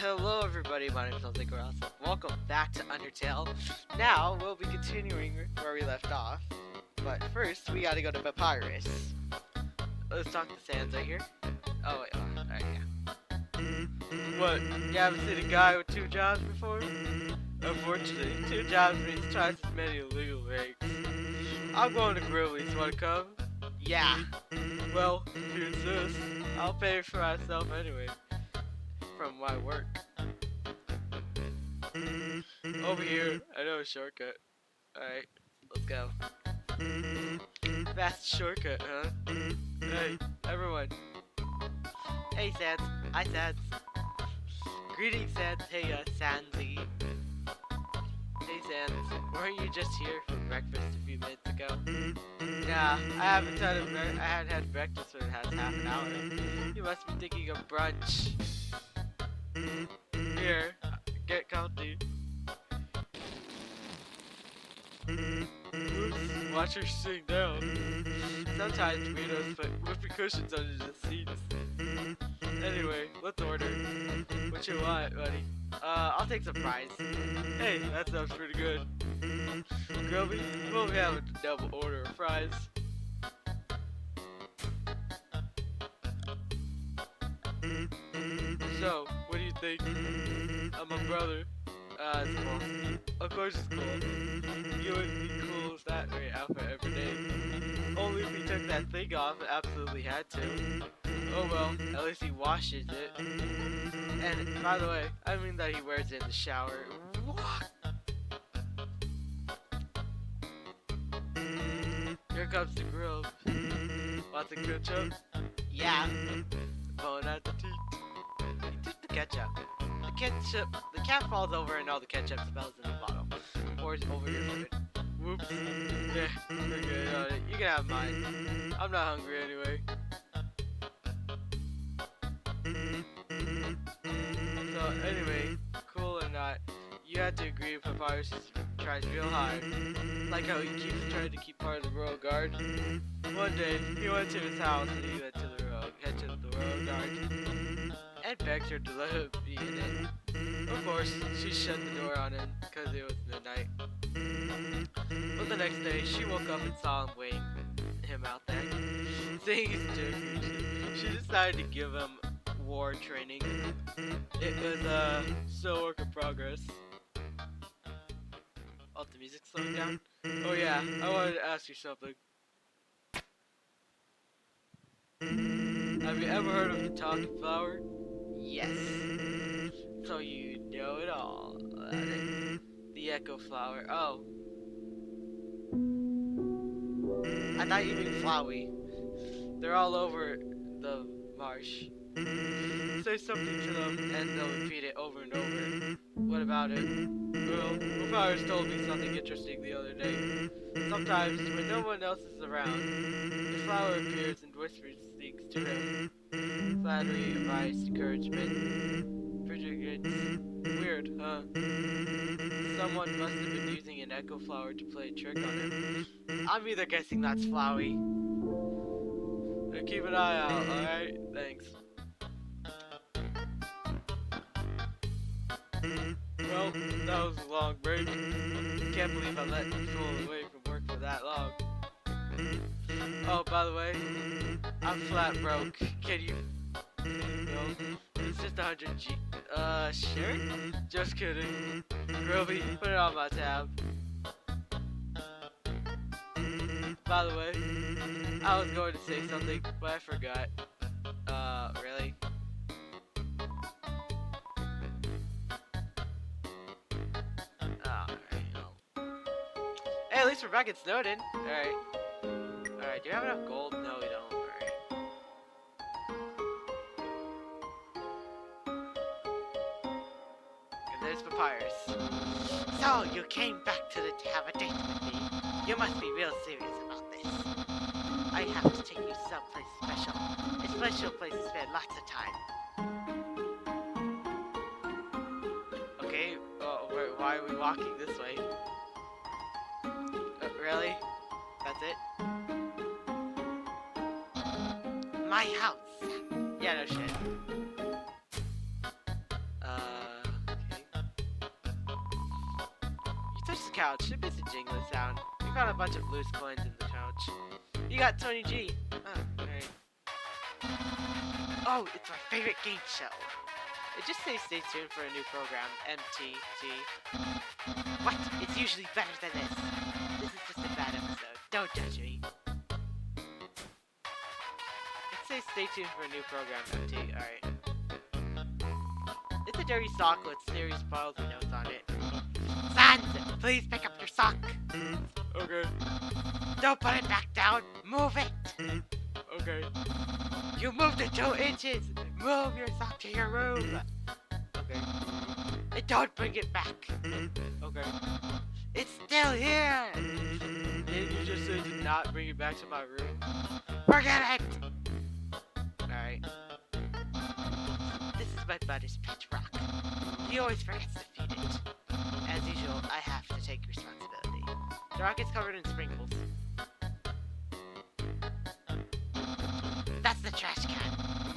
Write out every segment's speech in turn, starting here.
Hello everybody, my name is Ross. Welcome back to Undertale. Now, we'll be continuing where we left off. But first, we gotta go to Papyrus. Let's talk to Sansa here. Oh wait, alright, yeah. What, you haven't seen a guy with two jobs before? Unfortunately, two jobs means twice as many illegal breaks. I'm going to Grizzlies, wanna come? Yeah. Well, if you insist, I'll pay for myself anyway. From my work. Over here, I know a shortcut. Alright, let's go. Fast shortcut, huh? Hey, everyone. Hey, Sans. Hi, Sans. Greetings, Sans. Hey, Sansy. Hey, Sans. Weren't you just here for breakfast a few minutes ago? Nah, I haven't had breakfast for the past half an hour. You must be thinking of brunch. Here, get comfy. Oops, watch her sitting down. Sometimes weirdos put whoopee cushions under the seats. Anyway, let's order. What you want, buddy? I'll take some fries. Hey, that sounds pretty good. Grubby, we'll have a double order of fries. So, what do you think? I'm a brother. It's cool. Of course it's cool. You wouldn't be cool with that great outfit every day. Only if he took that thing off and absolutely had to. Oh well, at least he washes it. And, by the way, I mean that he wears it in the shower. What? Here comes the grill. Want the ketchup? Yeah. Pulling out the teeth. He took the ketchup. The cap falls over and all the ketchup spills in the bottle. Pours over your food. Whoops. Yeah, you're good on it. You can have mine. I'm not hungry anyway. So anyway, cool or not, you have to agree Papyrus tries real hard. Like how he keeps trying to keep part of the royal guard. One day, he went to his house and he went to the royal guard and begged her to let him be in it. Of course, she shut the door on him because it was midnight. But the next day, she woke up and saw him waiting him out there. Seeing his joking, she decided to give him war training. It was still a work in progress. Oh, the music's slowing down? Oh yeah, I wanted to ask you something. Have you ever heard of the talking flower? Yes. So you know it all. The echo flower. Oh. I thought you meant Flowey. They're all over the marsh. Say something to them and they'll repeat it over and over. What about it? Well, Papyrus told me something interesting the other day. Sometimes, when no one else is around, the flower appears and whispers things to him. Flattery, advice, encouragement. Pretty good. Weird, huh? Someone must have been using an echo flower to play a trick on him. I'm either guessing that's Flowey. Keep an eye out, alright? Thanks. Well, that was a long break. Can't believe I let you pull away from work for that long. Oh, by the way, I'm flat broke. Can you... No, it's just 100 G... Sure? Just kidding. Groovy, put it on my tab. By the way, I was going to say something, but I forgot. Really? Hey, at least we're back in Snowden. Alright. Alright, do you have enough gold? No, we don't. Alright. And there's Papyrus. So, you came back to have a date with me. You must be real serious about this. I have to take you someplace special. A special place to spend lots of time. Okay, why are we walking this way? Really? That's it? My house! Yeah, no shit. couch. It makes a jingling sound. You found a bunch of loose coins in the couch. You got 20G. Oh, alright. Oh, it's my favorite game show. It just says stay tuned for a new program. MTG. What? It's usually better than this. This is just a bad episode. Don't judge me. It says stay tuned for a new program. MT. Alright. It's a dirty sock with serious piles of notes on it. Sans, please pick up your sock. Okay. Don't put it back down. Move it. Okay. You moved it 2 inches. Move your sock to your room. Okay. And don't bring it back. Okay. It's still here. Didn't you just say to not bring it back to my room? Forget it. Alright. This is my buddy's pet rock. He always forgets to feed it. As usual, I have to take responsibility. The rock is covered in sprinkles. That's the trash can.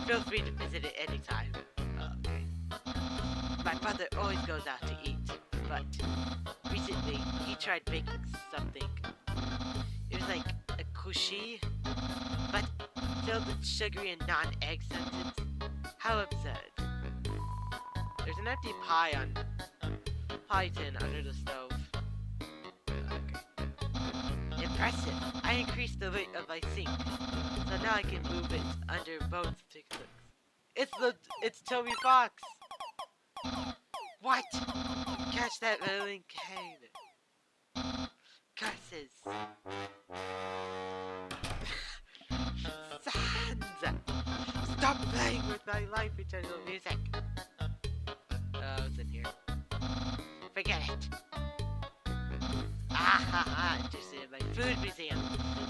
Feel free to visit it anytime. Okay. My brother always goes out to eat, but recently he tried making something. It was like a kushi, but filled with sugary and non-egg sentence. How absurd. There's an empty pie tin under the stove. Okay. Impressive. I increased the weight of my sink, so now I can move it under both sticks. It's Toby Fox. What? Catch that rolling cane. Curses. Sans! Stop playing with my life eternal music. What's in here? Forget it. Interested in my food museum.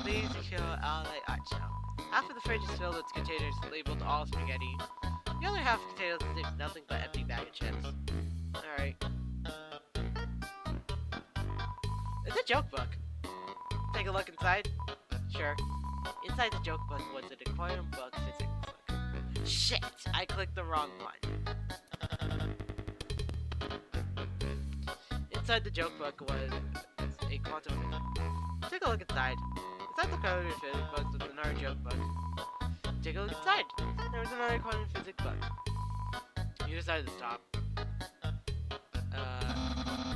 Please secure all my art show. Half of the fridge is filled with containers labeled all spaghetti. The other half contains nothing but empty bag of chips. Alright. It's a joke book. Take a look inside? Sure. Inside the joke book was an aquarium book physics book. Shit! I clicked the wrong one. Inside the joke book was a quantum physics. Take a look inside. Inside the quantum physics book was another joke book. Take a look inside. There was another quantum physics book. You decided to stop.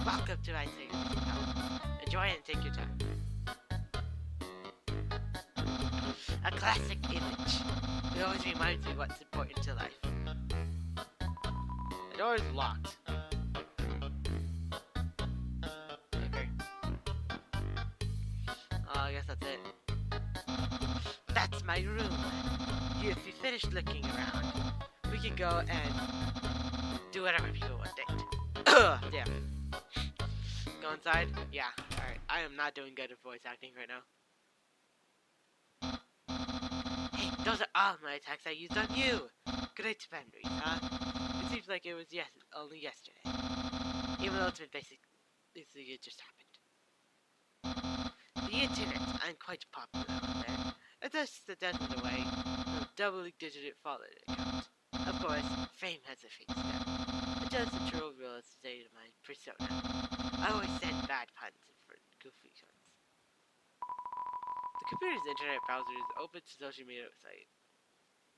Welcome to my segment. Enjoy it and take your time. A classic image. It always reminds me what's important to life. The door is locked. Okay. I guess that's it. That's my room. If you finish looking around, we can go and do whatever people want. Damn. Go inside? Yeah. Alright. I am not doing good at voice acting right now. Hey, those are all my attacks I used on you! Great memories, huh? It seems like it was only yesterday. Even though it's been basically it just happened. The internet, I'm quite popular on there. It's just a dozen away. A double-digit follower account. Of course, fame has a fate step. It does the true real estate of my persona. I always send bad puns for goofy ones. The computer's internet browser is open to social media site.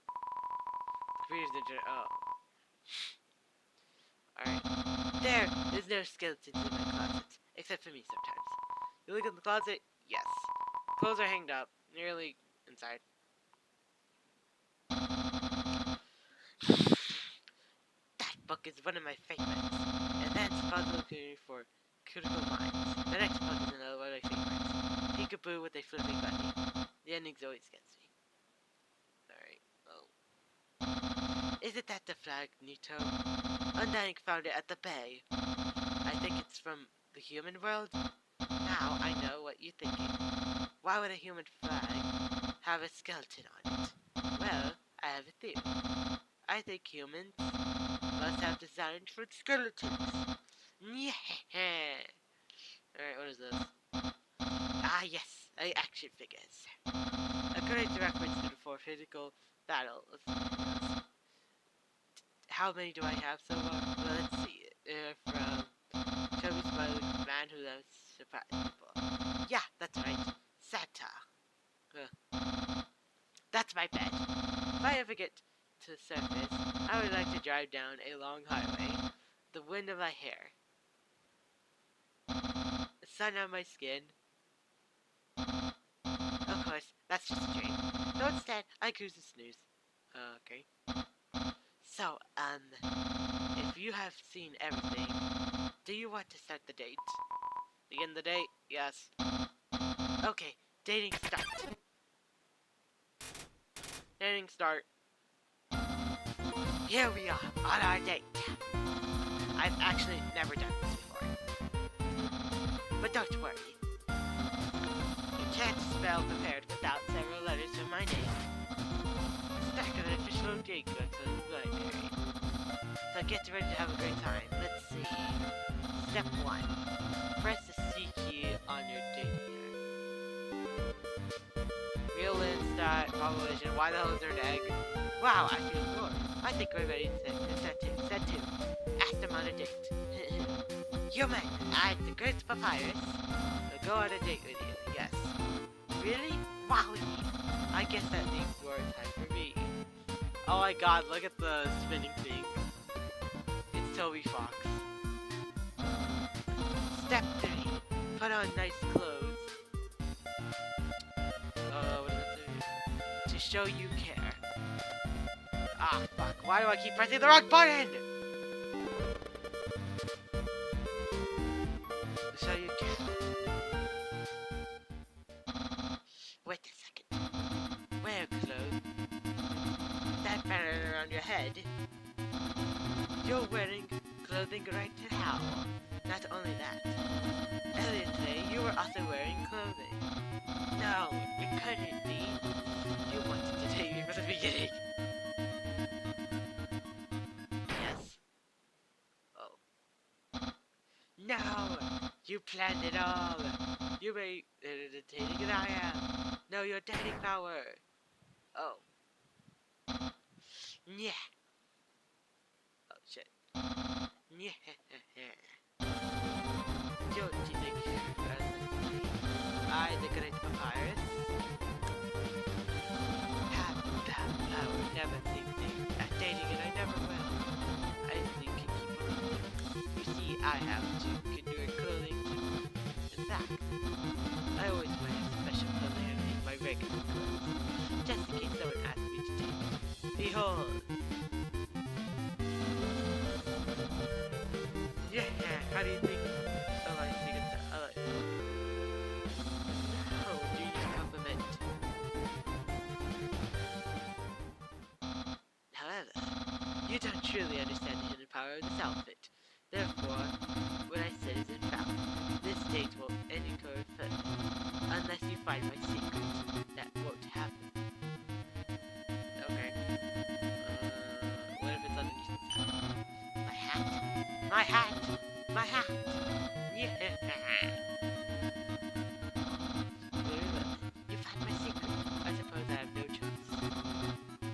The computer's internet. Oh. Alright. There's no skeletons in my closet. Except for me sometimes. You look in the closet? Yes. Clothes are hanged up. Nearly inside. That book is one of my favorites. Advanced puzzle for critical minds. The next book is another one of my favorites. Peekaboo with a flipping bunny. The endings always gets me. Alright, oh. Isn't that the flag, Nito? Undying found it at the bay. I think it's from the human world. Now I know what you're thinking. Why would a human flag have a skeleton on it? Well, I have a theory. I think humans must have designed for skeletons. Yeah. Alright, what is this? Ah, yes, action figures. A great reference to the four physical battle of figures. How many do I have so far? Well, let's see. From Chubby Smiley, Man Who Loves surprise people. Yeah, that's right. Santa. That's my bet. If I ever get to the surface, I would like to drive down a long highway, the wind of my hair, the sun on my skin. Of course, that's just a dream. So instead, I cruise and snooze. Okay. So, if you have seen everything, do you want to start the date? Begin the date? Yes. Okay, dating start. Dating start. Here we are, on our date. I've actually never done this before. But don't worry. You can't spell prepared without several letters from my name. Stack of an official date goods in the library. So get ready to have a great time. Let's see. Step 1. Press the C key on your date here. Real in, stat, population. Why the hell is there an egg? Wow, I feel bored. I think we're ready to set 2. Ask them on a date. Human, I'm the great papyrus. I'll go on a date with you, yes. Really? Wowie. I guess that means more time for me. Oh my god, look at the spinning thing. It's Toby Fox. Step 3. Put on nice clothes. What does it do? To show you care. Ah, fuck. Why do I keep pressing the wrong button? To show you care. Wait a second. Wear clothes. That banner around your head. You're wearing clothing right now. Not only that. Earlier today, you were also wearing clothing. No, it couldn't be. You wanted to take me from the beginning. Yes? Oh. No! You planned it all! You made it dating than I am! No, you're dating power! Oh. Yeah. Oh shit. Yeah. Don't you think I, the great papyrus, have power, never think at dating and I never will. I think can keep up. You see, I have to endure clothing too. In fact, I always wear special clothing underneath my regular clothes, just in case someone asks me to date. Behold! Yeah, how do you think? Oh, I think it's oh, do you compliment? However, you don't truly understand the hidden power of this outfit. Therefore, what I said is invalid. This date won't occur further, unless you find my secret. That won't happen. Okay. What if it's underneath? My hat! My hat! My hat! Yeah! You found my secret. I suppose I have no choice.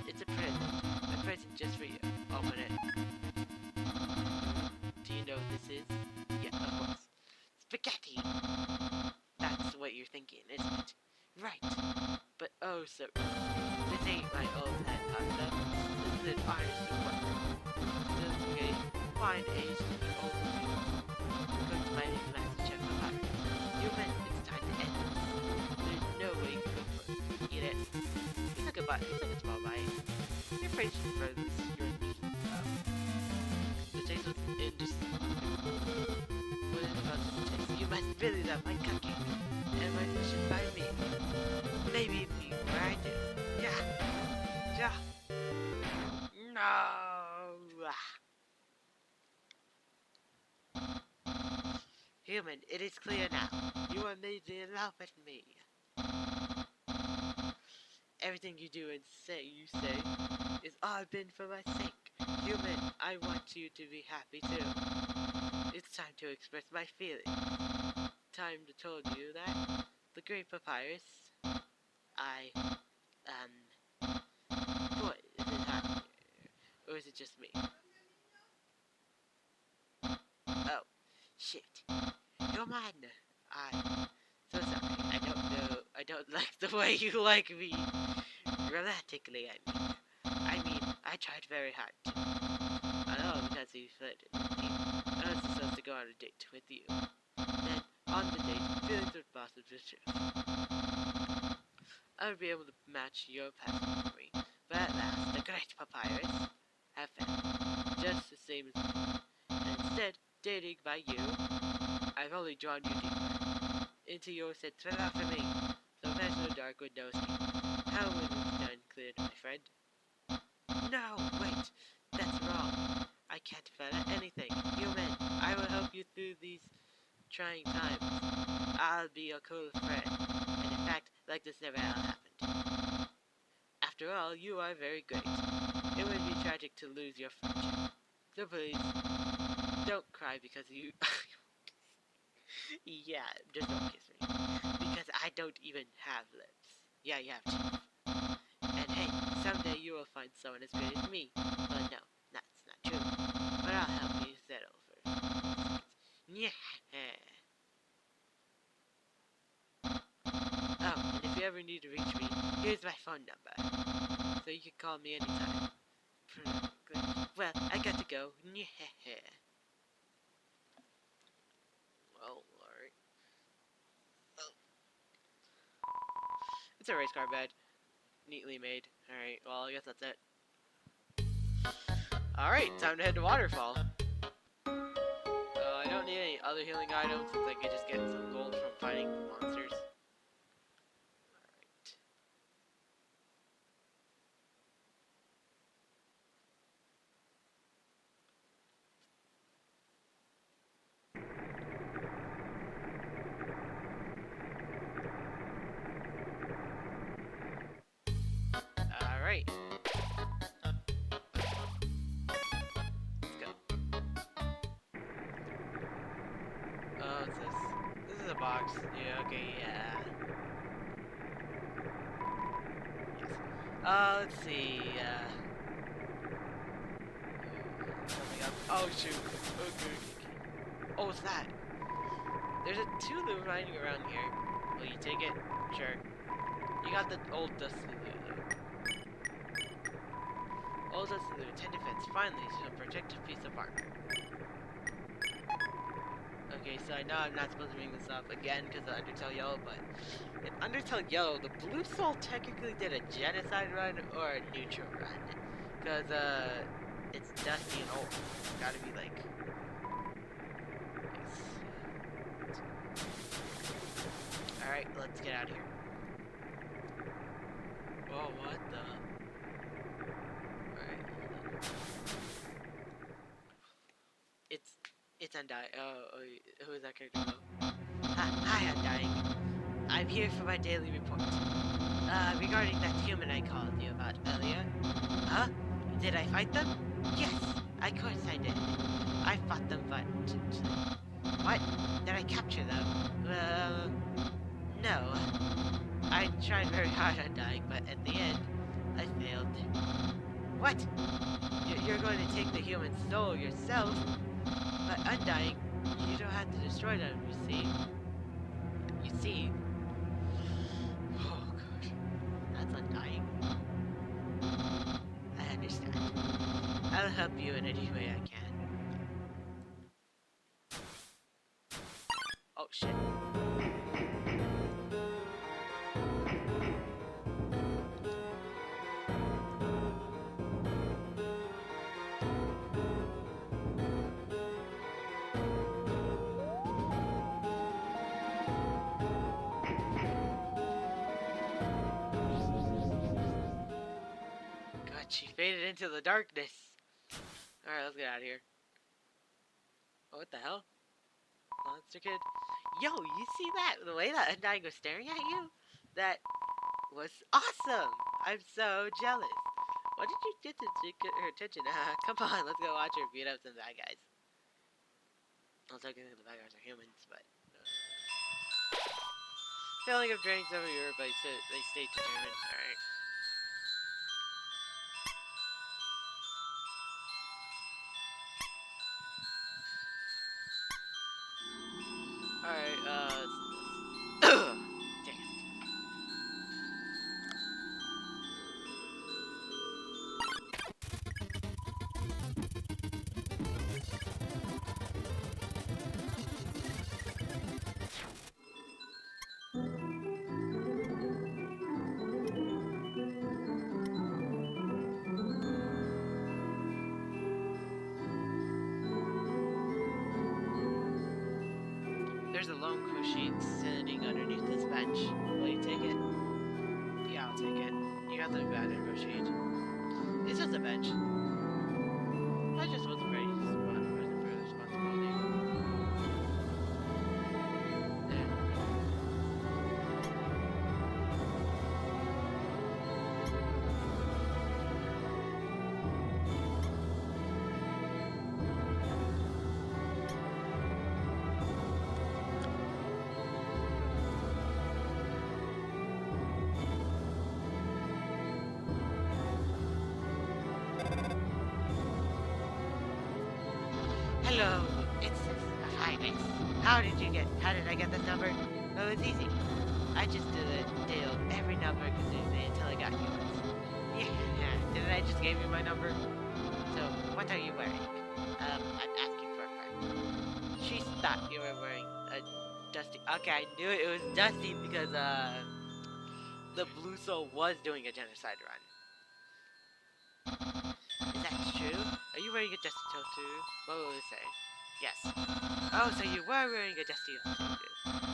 It's a present. A present just for you. Open it. Do you know what this is? Yeah, of course. Spaghetti! That's what you're thinking, isn't it? Right. But oh so this ain't my old head pasta. This is an artist's work. Still spaghetti. Fine age to the old food. Go to my new master chef papyrus. You meant it's time to end this. There's no way you can go for it. Eat it. He took a bite. He took a small bite. You're afraid for this. You're the taste was indescribable. What is about this taste? You must really love my cooking. And my dishes by me. Maybe if you where I do. Yeah. Yeah. No. Human, it is clear now. You are madly in love with me. Everything you do and say, is all been for my sake. Human, I want you to be happy too. It's time to express my feelings. Time to told you that the great papyrus, what is it happening? Or is it just me? Oh, shit. Come on. I so sorry. I don't know. I don't like the way you like me. Romantically, I mean, I tried very hard to. I know because you flirted with me. I was supposed to go on a date with you. Then, on the date, feelings would blossom to truth. I would be able to match your passion for me. But at last, the great papyrus have failed. Just the same as before. And instead, dating by you, I've only drawn you deeper into your sense for me. So passion of dark with no escape. How was this done cleared, my friend? No, wait, that's wrong. I can't feel anything. Human, I will help you through these trying times. I'll be your cool friend. And in fact, like this never happened. After all, you are very great. It would be tragic to lose your friendship. So please, don't cry because you... yeah, just don't kiss me. Because I don't even have lips. Yeah, you have teeth. And hey, someday you will find someone as great as me. But no, that's not true. But I'll help you settle for. Yeah. Oh, and if you ever need to reach me, here's my phone number. So you can call me anytime. Well, I got to go. Well, alright. It's a race car bed. Neatly made. Alright, well, I guess that's it. Alright, time to head to Waterfall. I don't need any other healing items since I could just get some gold from fighting monsters. Alright. Let's go. Oh, what's this? This is a box. Yeah, okay, yeah. Yes. Let's see, something else. Oh, shoot. Okay. Oh, what's that? There's a Tulu riding around here. Will you take it? Sure. You got the old Dust Tulu, though. Old Dust Tulu, 10 defense. Finally, she'll protect a piece of armor. Okay, so I know I'm not supposed to bring this up again because of Undertale Yellow, but in Undertale Yellow, the Blue Soul technically did a genocide run or a neutral run. Because, it's dusty and old. It's gotta be like... Alright, let's get out of here. Whoa, what the... Alright, hold on. It's Undying. Oh, who is that character though? Hi, Undying. I'm here for my daily report. Regarding that human I called you about earlier. Huh? Did I fight them? Yes, of course I did. I fought them violently. What? Did I capture them? No. I tried very hard on dying, but at the end, I failed. What? You're going to take the human soul yourself? But Undying, you don't have to destroy them, you see. You see... Oh, God. That's Undying. I understand. I'll help you in any way I can. Oh, shit. God, she faded into the darkness. Alright, let's get out of here. Oh, what the hell? Monster Kid? Yo, you see that? The way that Undying was staring at you? That was awesome! I'm so jealous. What did you get to get her attention? Come on, let's go watch her beat up some bad guys. Well, technically the bad guys are humans, but... Filling of drinks over here, but they stay determined. Alright. Alright, phone sheet sitting underneath this bench. Will you take it? Yeah, I'll take it. You got the bad info sheet. It's just a bench. I just wasn't ready for the responsibility. There. Hello, it's Hynix. How did I get this number? Oh, it's easy. I just dialed every number consistently until I got yours. Yeah, didn't I just give you my number? So, what are you wearing? I'm asking for a friend. She thought you were wearing a dusty. Okay, I knew it was dusty because the Blue Soul was doing a genocide run. Is that true? Are you wearing a dusty coat too? What will it say? Yes. Oh, so you were wearing a dusty coat too.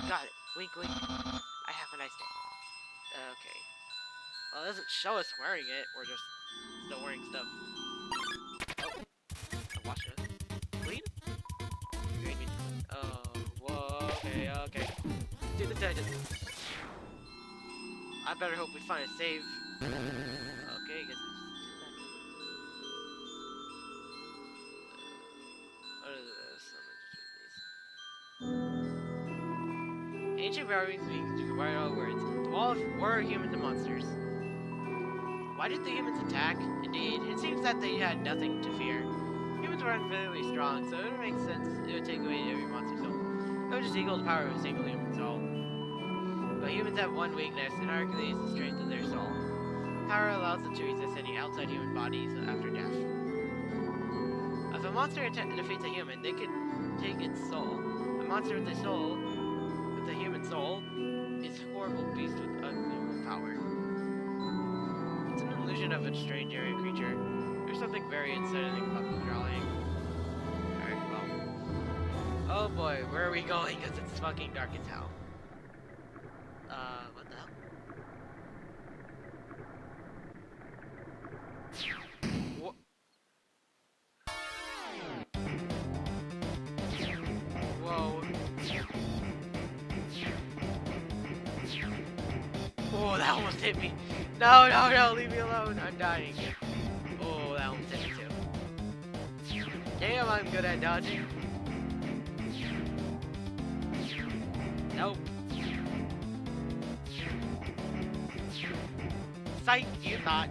Got it. Wink, wink. I have a nice day. Okay. Well, it doesn't show us wearing it. We're just still wearing stuff. Oh, I watched it. Clean? Green means. Oh, whoa. Okay, okay. Dude, this guy just. I better hope we find a save. Okay, I guess we just do that. What is this? Ancient Barbarians speak to write all words. The walls were humans and monsters. Why did the humans attack? Indeed, it seems that they had nothing to fear. Humans were unfairly strong, so it would make sense it would take away every monster's soul. It would just equal the power of a single human soul. But humans have one weakness, and Hercules is the strength of their soul. Power allows them to resist any outside human bodies after death. If a monster defeats a human, they can take its soul. A monster with a soul, with a human soul, is a horrible beast with unbelievable power. It's an illusion of a strange area creature. There's something very unsettling about the drawing. Alright, well. Oh boy, where are we going? Because it's fucking dark as hell. What the hell? What? Whoa. Oh, that almost hit me. No, no, no, leave me alone. I'm dying. Oh, that almost hit me too. Damn, I'm good at dodging. Nope. Psych, you thought.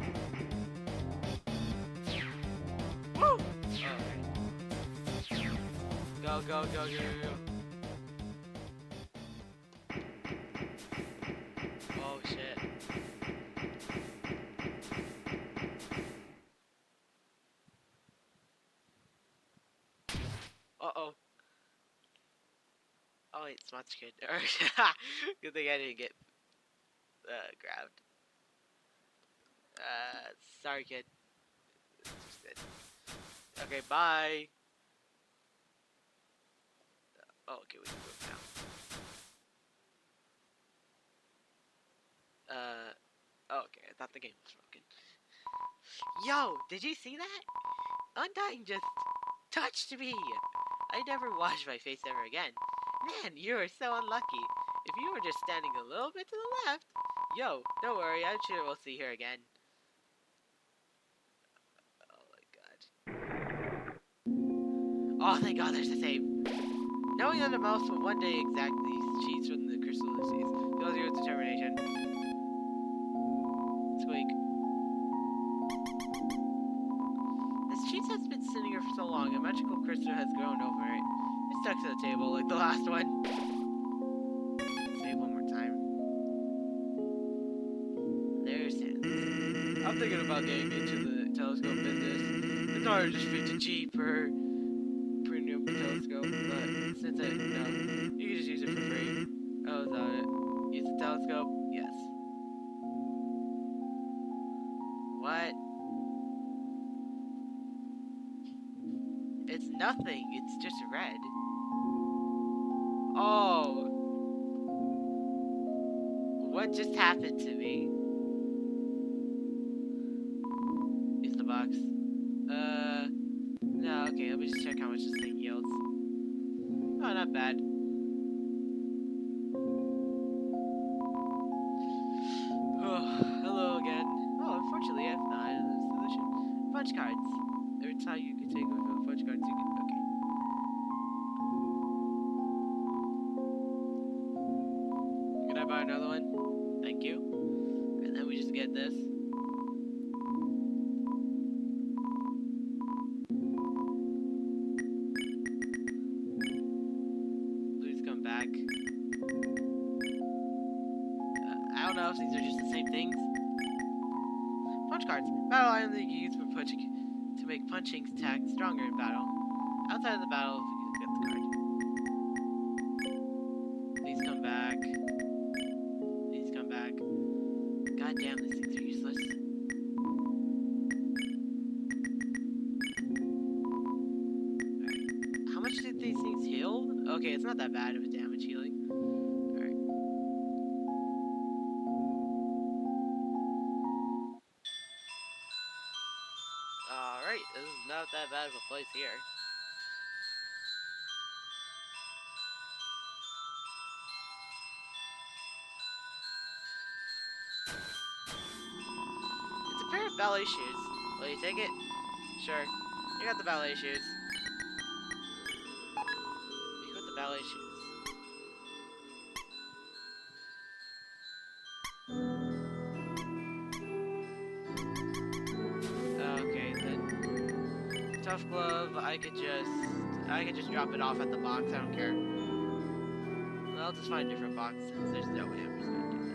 Woo! Oh, okay. Go, go, go, go, go, go. Oh, shit. Uh-oh. Oh, wait, it's much good. Good thing I didn't get grabbed. Sorry, kid. It's just good. Okay, bye. Oh, okay, we can move now. Oh, okay, I thought the game was broken. Yo, did you see that? Undying just touched me. I never wash my face ever again. Man, you are so unlucky. If you were just standing a little bit to the left. Yo, don't worry, I'm sure we'll see her again. Oh my god. Oh, thank god there's a save. Knowing that a mouse will one day exact these cheats from the crystal seas fills you with determination. Squeak. This cheese has been sitting here for so long, a magical crystal has grown over it. It's stuck to the table like the last one. Save one more time. There's it. I'm thinking about getting into the telescope business. It's hard to just fit a cheaper premium telescope, but since I know, you can just use it for free. Oh, is that it? Use the telescope? Yes. What? It's nothing. It's just red. Oh. What just happened to me? Use the box. No, okay, let me just check how much this thing yields. Oh, not bad. Oh, hello again. Oh, unfortunately, I've not a solution. Punch cards. Every time you can take away from the punch cards, you can. Okay. Can I buy another one? Thank you. And then we just get this. Please come back. I don't know if these are just the same things. Punch cards. Battle item that you use for punching to make punching attack stronger in battle. Outside of the battle, you get the card. Please come back. Please come back. God damn, these things are useless. Alright. How much did these things heal? Okay, it's not that bad of a damage healing. Alright. Alright, this is not that bad of a place here. It's a pair of ballet shoes. Will you take it? Sure. You got the ballet shoes. You got the ballet shoes. Okay, then. Tough glove, I could just drop it off at the box, I don't care. Well, I'll just find a different box since there's no way I'm just gonna do this.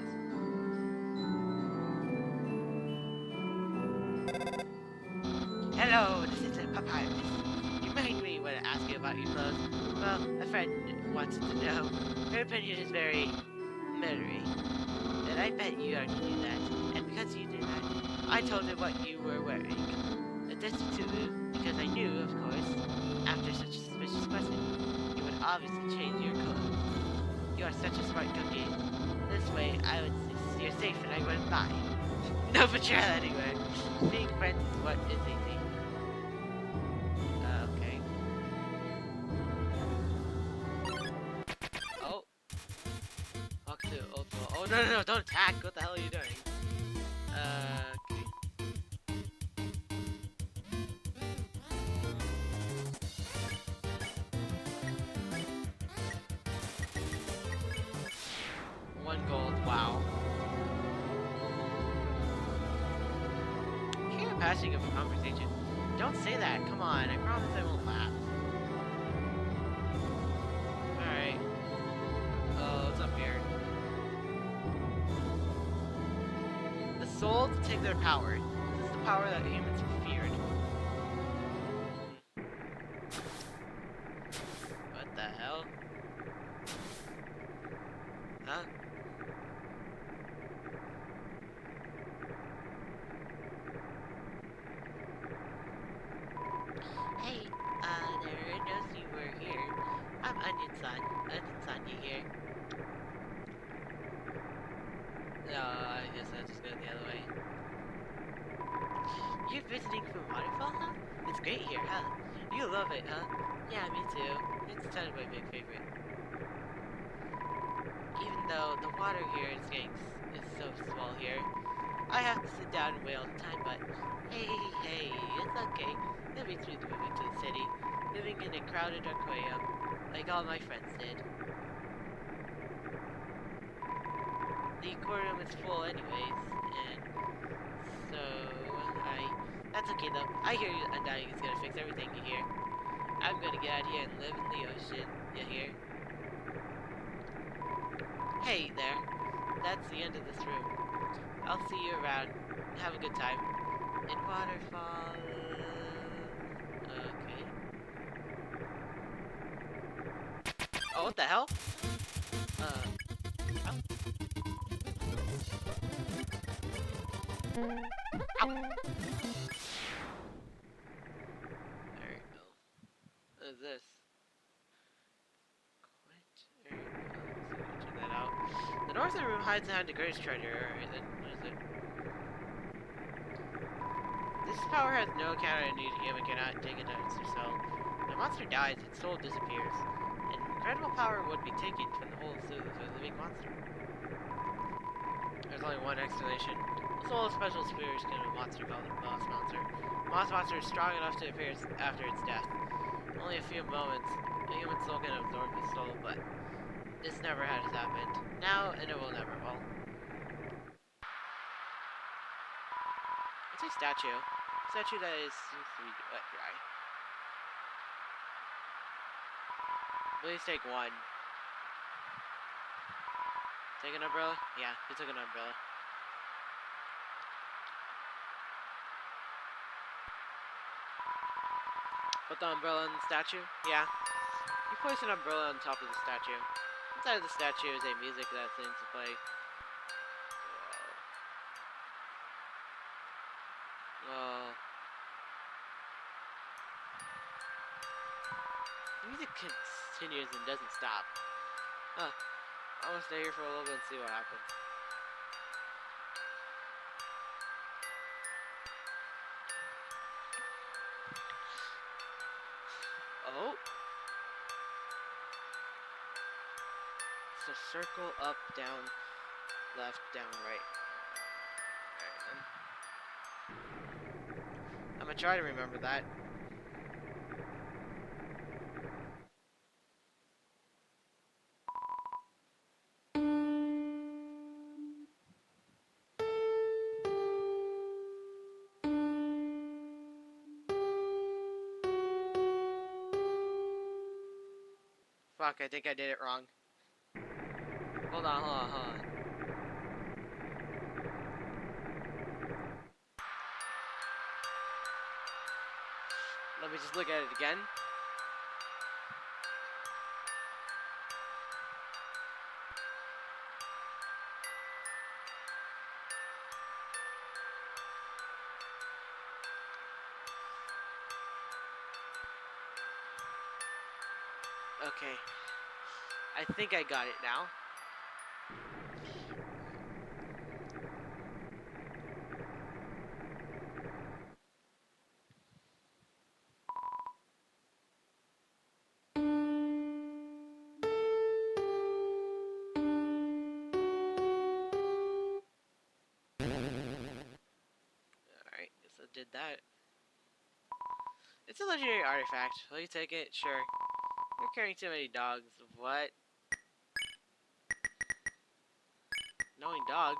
Hello, this is a papyrus. You might me want to ask you about your clothes. Well, a friend wanted to know. Her opinion is very murdery. And I bet you already knew that. And because you knew that, I told her what you were wearing. This to Tulu, because I knew, of course, after such a suspicious question, you would obviously change your clothes. You are such a smart cookie. This way, I would you're safe and I wouldn't lie. No betrayal anywhere. Being friends is what is easy. Okay. Oh. Walk to Waterfall. Oh, no, don't attack. What the hell are you doing? Okay. One gold. Wow. Hear a passing of a conversation. Don't say that. Come on. I promise I won't laugh. Alright. What's up here? The soul to take their power. This is the power that humans feared. What the hell? Huh? Hey, there knows you were here. I'm Onion-san. Onion-san, you here? No, I guess I'll just go the other way. You're visiting from Waterfall, huh? It's great here, huh? You love it, huh? Yeah, me too. It's kind of my big favorite. Even though the water here is so small here, I have to sit down and wait all the time, but hey, it's okay. That makes me moving to the city, living in a crowded aquarium, like all my friends did. The aquarium is full anyways, and so that's okay though. I hear Undying is gonna fix everything you hear. I'm gonna get out here and live in the ocean, you hear? Hey there, that's the end of this room. I'll see you around. Have a good time. In Waterfall. Okay. Oh, what the hell? Oh. Ow. There we go. What is this? Quit. There you go. So you check that out. The northern room hides behind the greatest treasure. Alright then, what is it? This power has no counter and a human cannot take it as their soul. When a monster dies, its soul disappears. An incredible power would be taken from the whole soul of a living monster. There's only one explanation. The soul of special spirits can a monster called a Moss Monster. Moss Monster is strong enough to appear after its death. Only a few moments, a human soul can absorb the soul, but this never has happened. Now, and it will never will. It's a statue. Statue that seems to be wet dry. Please take one. Take an umbrella? Yeah, he took an umbrella. Put the umbrella on the statue? Yeah. You place an umbrella on top of the statue. Inside of the statue is a music that seems to play. Whoa. The music continues and doesn't stop. Huh. I'm gonna stay here for a little bit and see what happens. Oh. So circle up, down, left, down, right. Alright then. I'm gonna try to remember that. Fuck, I think I did it wrong. Hold on. Let me just look at it again. Okay. I think I got it now. Alright, guess I did that. It's a legendary artifact. Will you take it? Sure. You're carrying too many dogs. What? Knowing dog.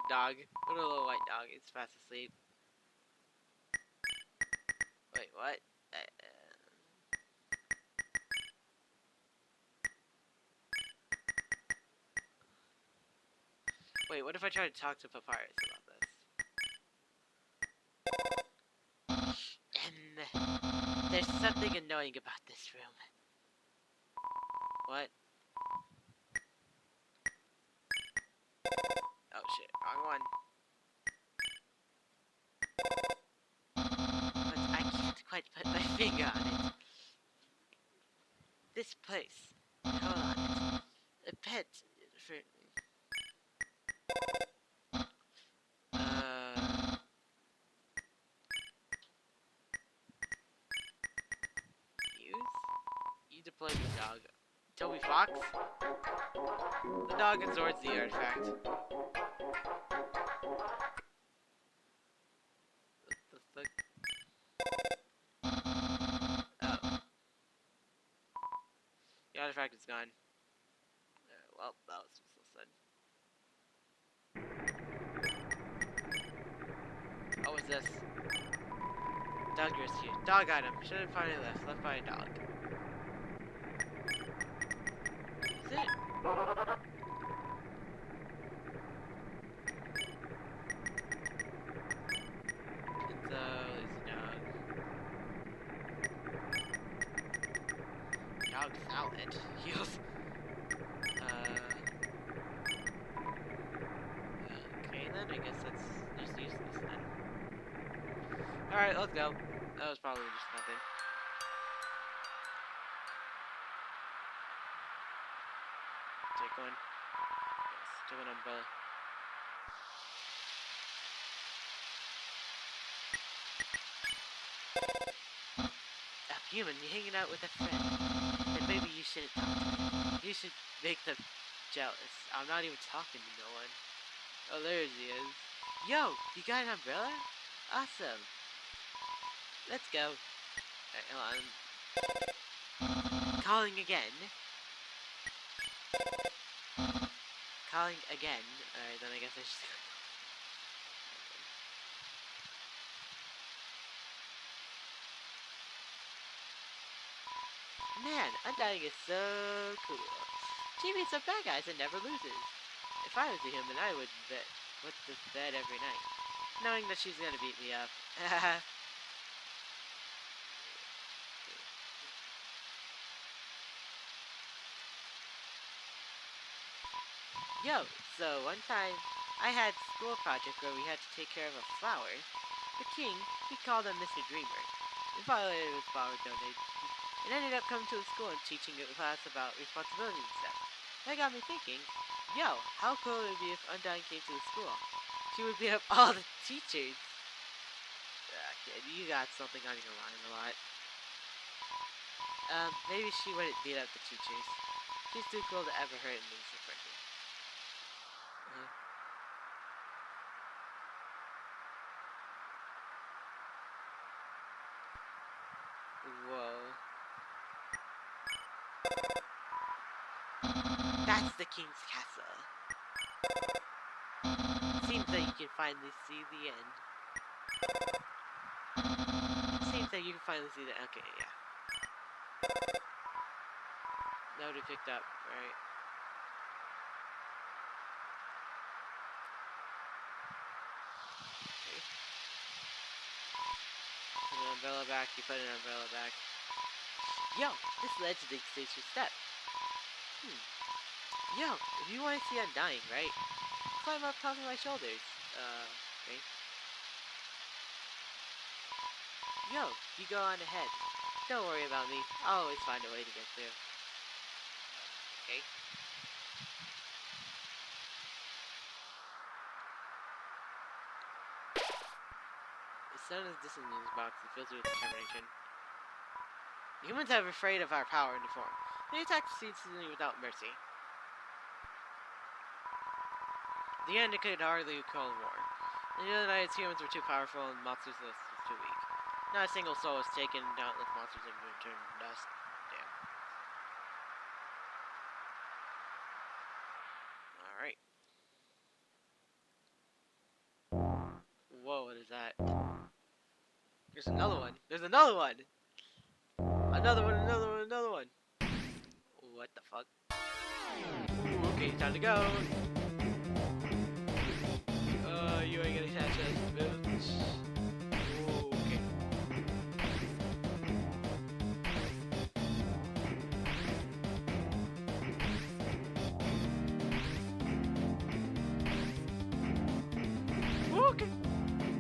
Dog. What a little white dog. It's fast asleep. Wait, what? Wait, what if I try to talk to Papyrus about this? There's something annoying about this room. What? Oh shit, wrong one. But I can't quite put my finger on it. This place. Hold on it. A pet. For... Use? You deploy the dog. Toby Fox? The dog absorbs the artifact. What the fuck? Oh. The artifact is gone. Well, that was useless then. What was this? Dog rescue. Dog item. Should have finally left by a dog. Is it? Dog salad. Heals. Okay then, I guess that's just useless then. Alright, let's go. That was probably just nothing. Take one. Yes. Took an umbrella. Human, you're hanging out with a friend. Then maybe you shouldn't talk to me. You should make them jealous. I'm not even talking to no one. Oh, there he is. Yo, you got an umbrella? Awesome. Let's go. Alright, hold on. Calling again. Calling again. Alright, then I guess I should... Man, Undying is so cool. She beats up bad guys and never loses. If I was a human, I would put to bed every night, knowing that she's gonna beat me up. Yo, so one time I had a school project where we had to take care of a flower. The king, he called him Mr. Dreamer. He violated his flower donation. It ended up coming to the school and teaching a class about responsibility and stuff. That got me thinking, yo, how cool would it be if Undyne came to the school? She would beat up all the teachers. Kid, you got something on your mind a lot. Maybe she wouldn't beat up the teachers. She's too cool to ever hurt an innocent person. Whoa. That's the king's castle. Seems that you can finally see the end. Seems that you can finally see the... Okay, yeah. That would have picked up, right? Okay. Put an umbrella back, you put an umbrella back. Yo, this led to the station step. Yo, if you want to see Undying, right? Climb up top of my shoulders. Okay. Yo, you go on ahead. Don't worry about me. I'll always find a way to get through. Okay. The sound of this news box and fills you with determination. Humans are afraid of our power and form. They attack ceaselessly without mercy. The end could hardly call war. In the other nights, humans were too powerful and monsters was too weak. Not a single soul was taken, and countless monsters have been turned to dust. Damn. Alright. Whoa, what is that? There's another one. There's another one! Another one, another one, another one! What the fuck? Ooh, okay, time to go! You ain't gonna catch us, bitch. Ooh, okay. Ooh, okay.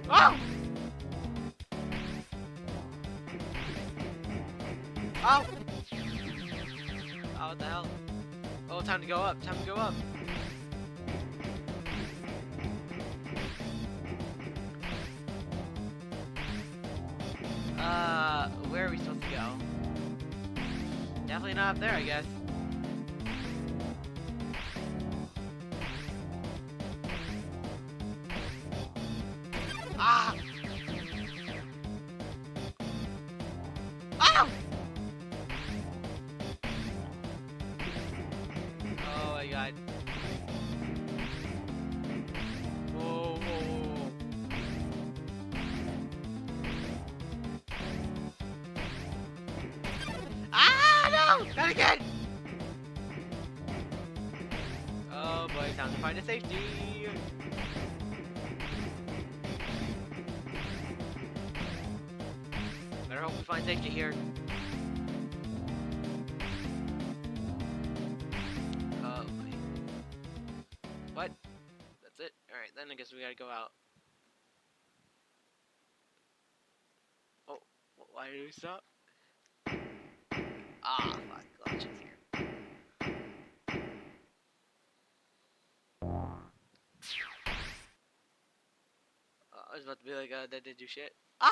Oh! Oh! Oh, what the hell? Oh, time to go up, time to go up. Where are we supposed to go? Definitely not up there, I guess. Ah! Ow! Oh my god. Whoa, whoa, whoa. Ah, no! Not again! Oh boy, time to find a safety. Better hope we find safety here. Oh boy. What? That's it? Alright, then I guess we gotta go out. Oh, why did we stop? Ah, fuck, glitches here. was about to be like, that did do shit. Ah!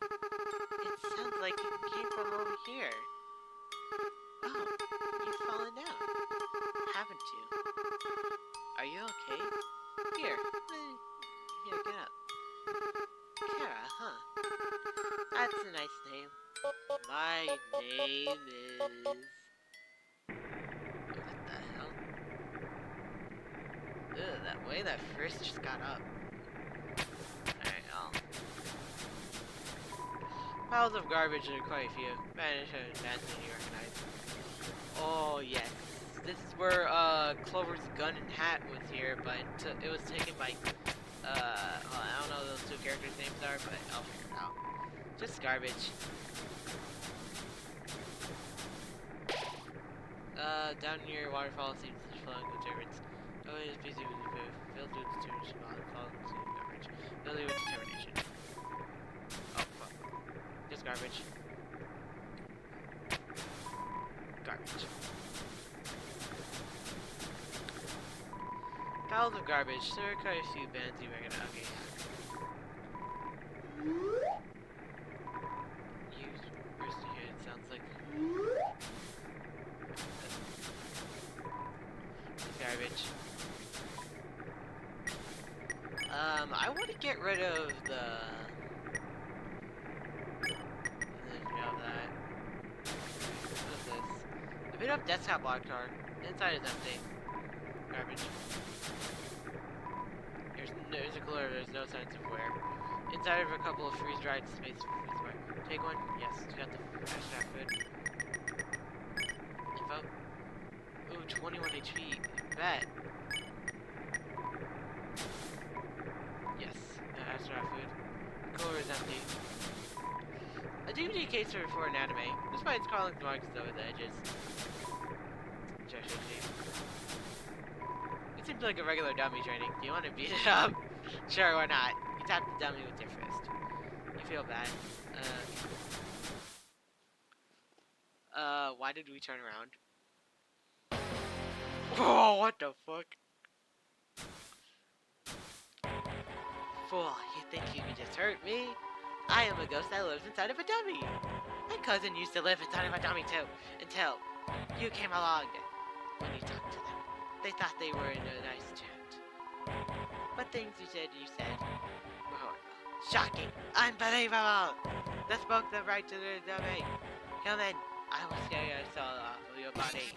It sounds like it came from over here. Oh, you've fallen down, haven't you? Are you okay? Here, get up. Kara, huh? That's a nice name. My name is... What the hell? Ugh, that way that first just got up. Alright, Piles of garbage, there are quite a few. Managed to advance organized. Oh, yes. This is where, Clover's gun and hat was here, but it was taken by, well, I don't know what those two characters' names are, but I'll figure it out. Just garbage. Down near Waterfall seems to be flowing with turrets. Oh, it is busy with the food. Filled with determination while it falls into garbage. Filled with determination. Oh, fuck. Just garbage. Garbage. Piles of garbage. There are quite a few bands you recognize. Okay, yeah. Use first here, it sounds like. Garbage. I want to get rid of the that. What is this? I beat up desktop lock car. Inside is empty. Garbage. There's a cooler, there's no signs of wear. Inside of a couple of freeze-dried space freeze-wear. Take one? Yes, you got the fast food. Info? Ooh, 21 HP. Bet. Yes, astronaut food. Cooler is empty. A DVD case for an anime. Despite its crawling marks though at the edges. It seems like a regular dummy training. Do you want to beat it up? Sure, why not? You tap the dummy with your fist. You feel bad. Why did we turn around? Oh, what the fuck? Fool, you think you can just hurt me? I am a ghost that lives inside of a dummy. My cousin used to live inside of a dummy too, until you came along. When you talked to them, they thought they were in a nice chat. But things you said were horrible. Shocking. Unbelievable. The smoke them right to the dummy. Human, I will scare your soul off of your body.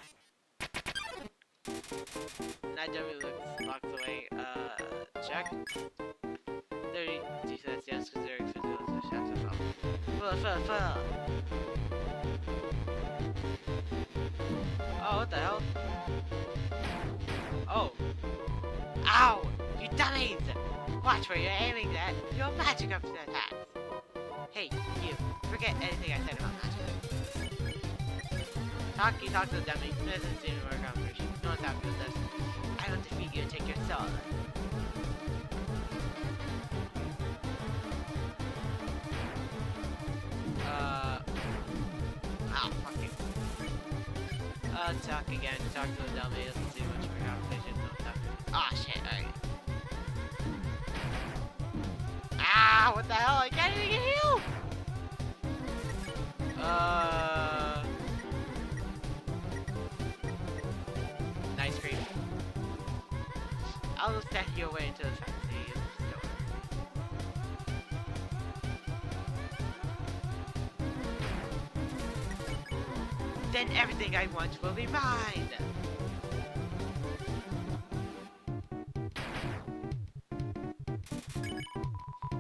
That dummy walks away. Check. 30 says yes, because they're physical, so shots as well. Full. Oh, what the hell? Oh. Ow! You dummies! Watch where you're aiming at. Your magic up to the attacks. Hey, you. Forget anything I said about magic. You talk to the dummy. This doesn't seem to work out for you. No one's happy with this. I will defeat you and take your soul. Ow, fuck you. Talk again. Talk to the dummy. Doesn't seem much of a conversation. No talk. Ah, shit. Alright. Ah, what the hell? I can't even get healed! Nice creep. I'll send you away into the fantasy store. Then everything I want will be mine!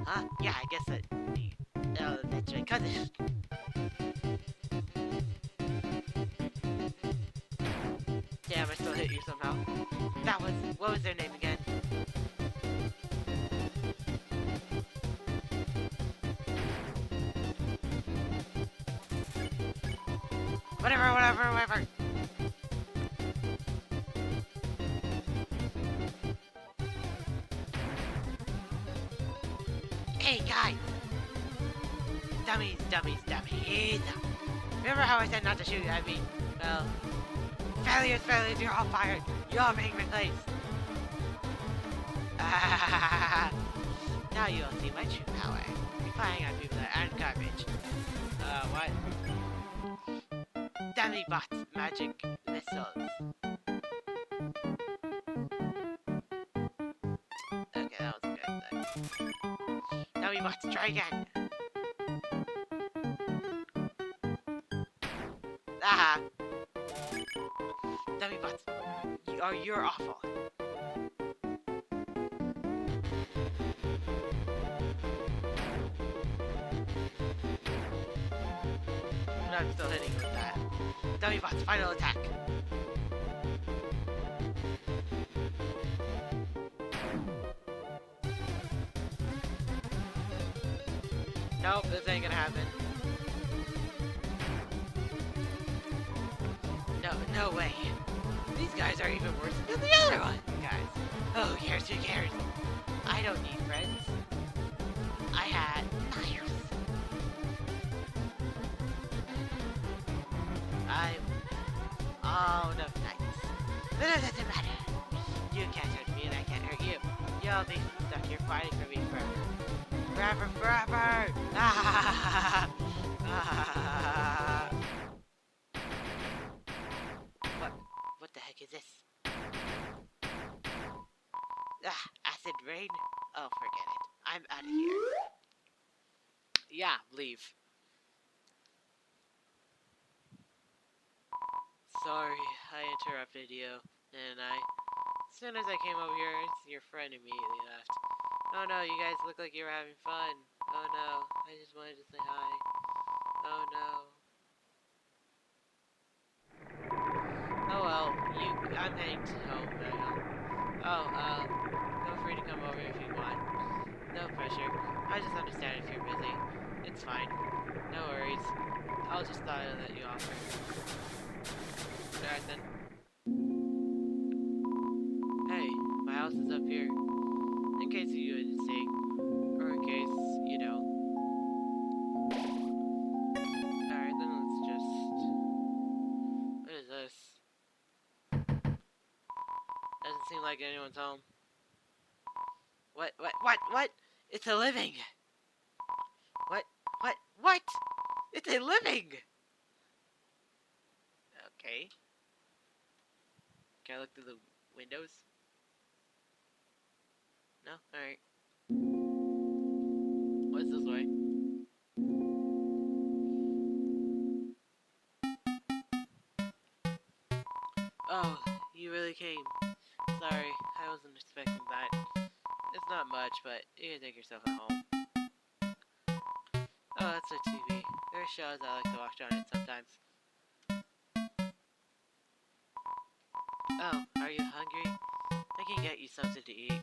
Huh? Yeah, I guess that's my cousin. Damn, I still hit you somehow. What was their name again? Whatever. Hey, guys! Dummies. Remember how I said not to shoot? Well, Failures, failures, you're all fired. You're all being replaced. Now you'll see my true power. Firing on people that aren't garbage. What? Dummy bots, magic missiles. Okay, that was good then. Dummy bots, try again. Ah! Dummy bots, you're awful. And I'm still hitting with that. Dummy bots, final attack. Nope, this ain't gonna happen. No way. These guys are even worse than the other one, guys. Oh, who cares? Who cares? I don't need friends. I had knives. Oh no, nice. But it doesn't matter. You can't hurt me and I can't hurt you. You'll be stuck here fighting for me forever. Forever, forever! Ah! Ah! What the heck is this? Ah, acid rain? Oh, forget it. I'm out of here. Yeah, leave. Sorry, I interrupted you, and as soon as I came over here, your friend immediately left. Oh no, you guys look like you were having fun. Oh no, I just wanted to say hi. Oh no. Oh well, I'm heading home now. Oh, feel free to come over if you want. No pressure. I just understand if you're busy. It's fine. No worries. I'll just thought I'd let you off. Alright then. Hey, my house is up here. In case you didn't see. Or in case you don't. Alright then, let's just... What is this? Doesn't seem like anyone's home. What? It's a living! What? It's a living! Okay. Can I look through the windows? No? Alright. What's this way? Oh, you really came. Sorry, I wasn't expecting that. It's not much, but you can take yourself at home. Oh, that's a TV. There are shows I like to watch on it sometimes. Oh, are you hungry? I can get you something to eat.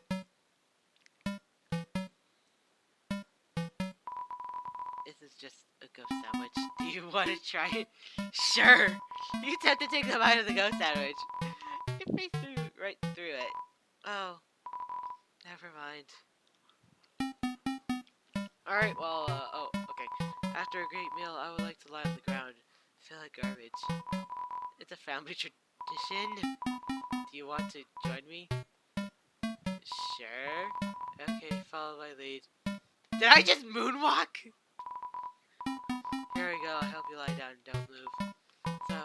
This is just a ghost sandwich. Do you want to try it? Sure! You tend to take the bite of the ghost sandwich. It fits right through it. Oh, never mind. Alright, well, oh, okay. After a great meal, I would like to lie on the ground. Feel like garbage. It's a family tradition. Do you want to join me? Sure. Okay, follow my lead. Did I just moonwalk? Here we go, I'll help you lie down and don't move. So,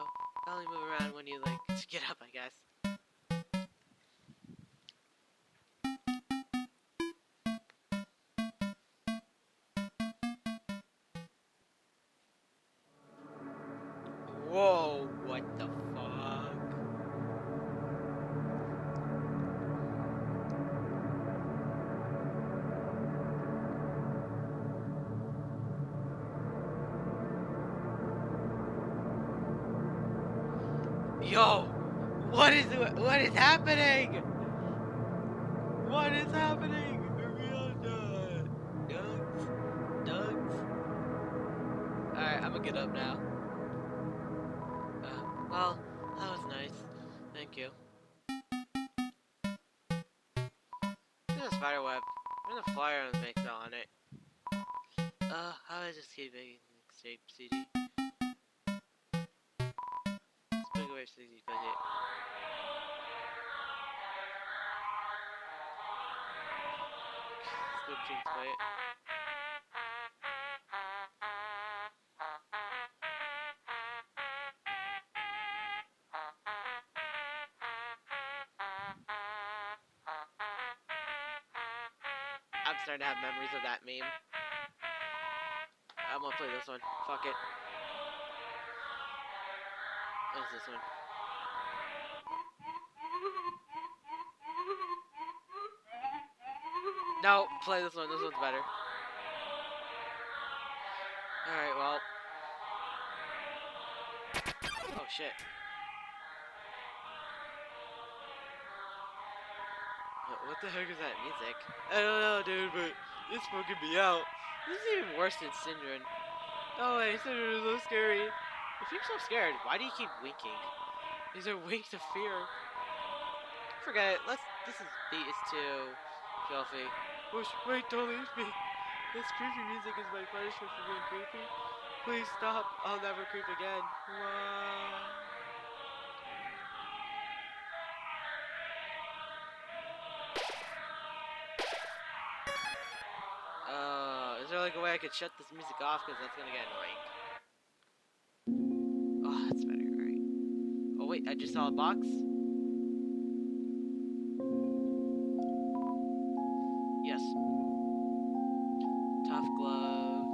only move around when you like to get up, I guess. Whoa, what the fuck? Yo, what is happening? What is happening? Real Dugs. Alright, I'm gonna get up now. Well, that was nice. Thank you. There's a spider web. There's a flyer on the big cell on it. How I just keep making escape CD. Swing away, sleazy budget. Slim Jeans budget. I'm starting to have memories of that meme. I'm gonna play this one. Fuck it. What's this one? No, play this one. This one's better. Alright, well. Oh, shit. What the heck is that music? I don't know, dude, but it's fucking me out. This is even worse than Syndrome. Oh, wait, Syndrome is so scary. If you're so scared, why do you keep winking? These are winks of fear. Forget it. This beat is too filthy. Wait, don't leave me. This creepy music is my punishment for being creepy. Please stop. I'll never creep again. Is there like a way I could shut this music off? Because that's gonna get annoying. Oh, that's better. Alright. Oh, wait, I just saw a box. Yes. Tough glove.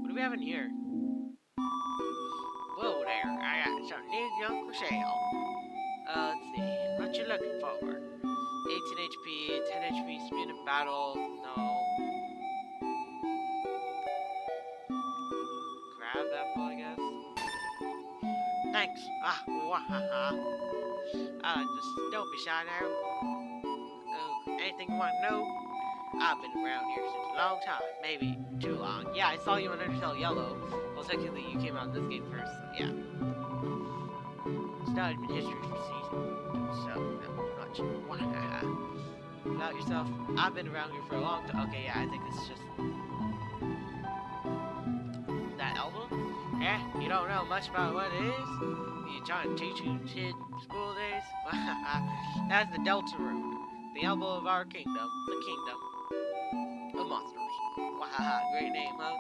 What do we have in here? Whoa there, I got some new junk for sale. Let's see. What you looking for? 18 HP, 10 HP, speed in battle. No. Crab apple, I guess. Thanks. Wahaha. Just don't be shy now. Anything you want to know? I've been around here since a long time, maybe too long. Yeah, I saw you in Undertale Yellow. Well, technically, you came out in this game first, so yeah. It's not even history for season, so not much. About yourself, I've been around here for a long time. Okay, yeah, I think it's just that album. Yeah, you don't know much about what it is. You trying to teach you kid school days? That's the Delta Room, the elbow of our kingdom, the kingdom of monsters. Wahaha, great name, huh?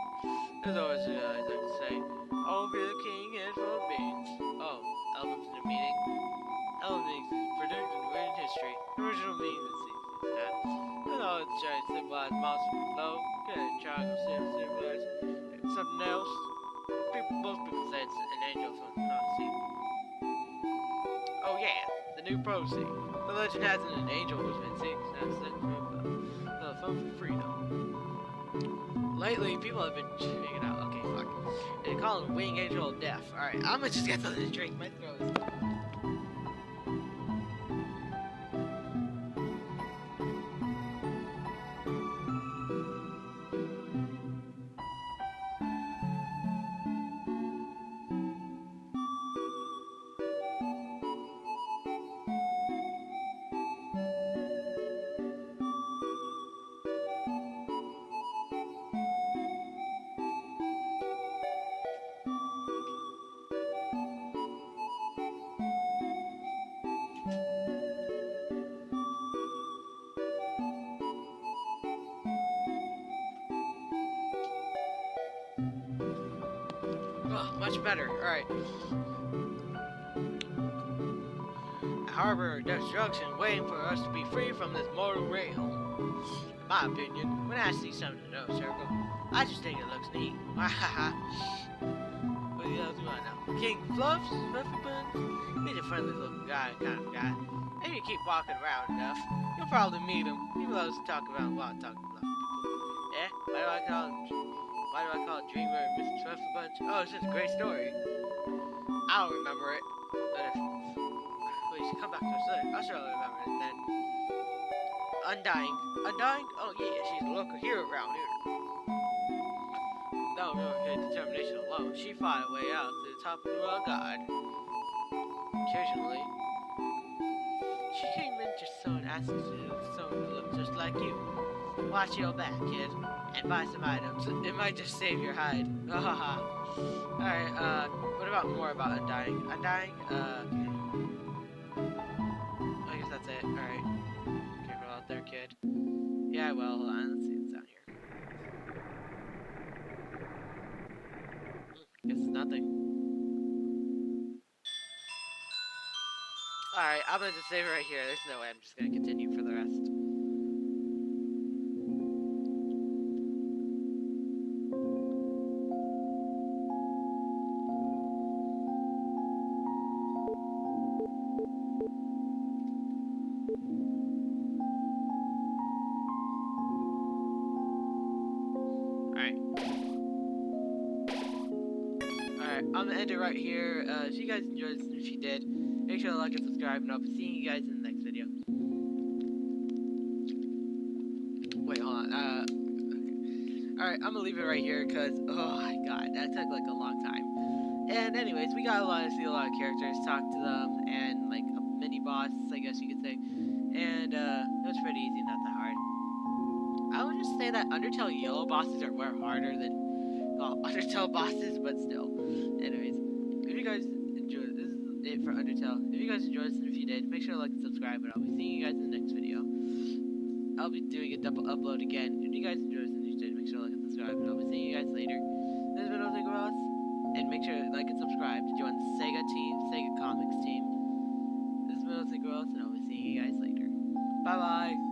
There's always a guy like to say, "Oh, be the king and for beans." Oh, albums in a meeting. Album means predicted in written history. Original meaning is that. That's all it's trying to symbolize monsters below. Gonna try to symbolize something else. Most people say it's an angel from Odyssey. Oh yeah, the new prophecy. The legend has it an angel was Vinci, now sent from freedom. Lately, people have been checking it out. Okay, fuck. They call him Wing Angel of Death. Alright, I'm gonna just get something to drink. My throat is... Oh, much better. Alright. A harbor of destruction waiting for us to be free from this mortal realm. In my opinion, when I see something in no circle, I just think it looks neat. What else do I know? King Fluffs, Fluffy Buns? He's a friendly looking guy, kind of guy. If you keep walking around enough, you'll probably meet him. He loves to talk about while talking to people. Yeah? Why do I call it Dreamer and Mr. Fluffy Bunch? Oh, it's just a great story. I don't remember it. But if please come back to us later, I'll surely remember it then. Undying. Undying? Oh yeah, she's a local hero around here. No, her determination alone, she fought her way out to the top of the world god. Occasionally, she came in just so and asked someone who looked just like you. Watch your back, kid, and buy some items. It might just save your hide. Alright, what about more about Undying? Undying, I guess that's it. Alright. Careful out there, kid. Yeah, well, hold on. Let's see what's down here. Guess it's nothing. Alright, I'm gonna just save it right here. There's no way I'm just gonna continue for the rest. Alright, I'm gonna end it right here. If you guys enjoyed this, and if you did, make sure to like and subscribe, and I'll be seeing you guys in the next video. Wait, hold on. Okay. Alright, I'm gonna leave it right here, because, oh my god, that took like a long time. And anyways, we got to see a lot of characters, talk to them, and like a mini boss, I guess you could say. And it was pretty easy, not that hard. I would just say that Undertale yellow bosses are way harder than Undertale bosses, but still. Anyways, if you guys enjoyed, this is it for Undertale. If you guys enjoyed this, and if you did, make sure to like and subscribe, and I'll be seeing you guys in the next video. I'll be doing a double upload again. If you guys enjoyed this, and if you did, make sure to like and subscribe, and I'll be seeing you guys later. This has been Undertale, and make sure to like and subscribe to join the Sega Comics team. This is Undertale, and I'll be seeing you guys later. Bye bye.